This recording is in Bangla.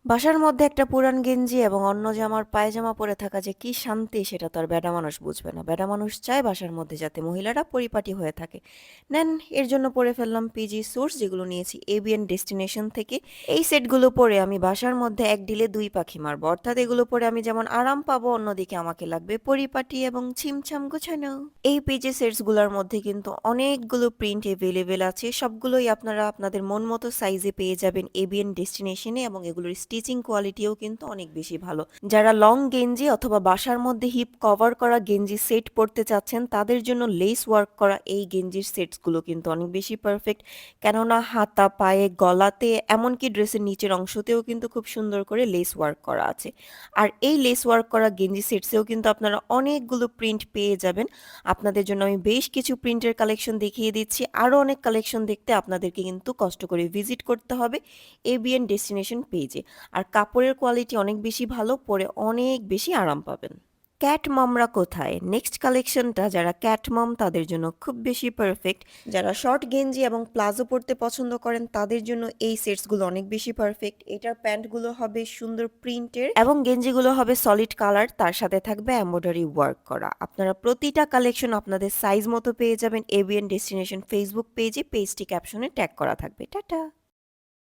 বাসার মধ্যে একটা পুরান গেঞ্জি এবং অন্য জামার পায়জামা পরে থাকা যে কি শান্তি সেটা তো আর বেডা মানুষ বুঝবে না। বেডা মানুষ চায় বাসার মধ্যে যাতে মহিলারা পরিপাটি হয়ে থাকে। নেন, এর জন্য পরে ফেললাম পিজি সোর্স, যেগুলো নিয়েছি এবিএন ডেস্টিনেশন থেকে। এই সেটগুলো পরে আমি বাসার মধ্যে এক ঢিলে দুই পাখি মারবো, অর্থাৎ এগুলো পরে আমি যেমন আরাম পাবো, অন্যদিকে আমাকে লাগবে পরিপাটি এবং ছিমছাম গোছানো। এই পিজি সেটসগুলোর মধ্যে কিন্তু অনেকগুলো প্রিন্ট এভেলেবেল আছে, সবগুলোই আপনারা আপনাদের মন মতো সাইজে পেয়ে যাবেন এবিএন ডেস্টিনেশনে, এবং এগুলোর স্টিচিং কোয়ালিটিও কিন্তু অনেক বেশি ভালো। যারা লং গেঞ্জি অথবা বাসার মধ্যে হিপ কভার করা গেঞ্জি সেট পরতে চাচ্ছেন, তাদের জন্য লেস ওয়ার্ক করা এই গেঞ্জির সেটসগুলো কিন্তু অনেক বেশি পারফেক্ট। কেননা হাতা, পায়ে, গলাতে, এমনকি ড্রেসের নিচের অংশতেও কিন্তু খুব সুন্দর করে লেস ওয়ার্ক করা আছে। আর এই লেস ওয়ার্ক করা গেঞ্জি সেটসেও কিন্তু আপনারা অনেকগুলো প্রিন্ট পেয়ে যাবেন। আপনাদের জন্য আমি বেশ কিছু প্রিন্টের কালেকশন দেখিয়ে দিচ্ছি। আরও অনেক কালেকশন দেখতে আপনাদেরকে কিন্তু কষ্ট করে ভিজিট করতে হবে এবিএন ডেস্টিনেশন পেজে। আর কাপড়ের কোয়ালিটি অনেক বেশি ভালো, পরে অনেক বেশি আরাম পাবেন। ক্যাট মমরা কোথায়? নেক্সট কালেকশনটা যারা ক্যাট মম তাদের জন্য খুব বেশি পারফেক্ট। যারা শর্ট গেঞ্জি এবং প্লাজো পরতে পছন্দ করেন তাদের জন্য এই সেটসগুলো অনেক বেশি পারফেক্ট। এটার প্যান্টগুলো হবে সুন্দর প্রিন্টের এবং গেঞ্জিগুলো হবে সলিড কালার, তার সাথে থাকবে এমব্রয়ডারি ওয়ার্ক করা। আপনারা প্রতিটা কালেকশন আপনাদের সাইজ মতো পেয়ে যাবেন এবিএন ডেস্টিনেশন ফেসবুক পেজে, পেজটি ক্যাপশনে ট্যাগ করা থাকবে। টাটা।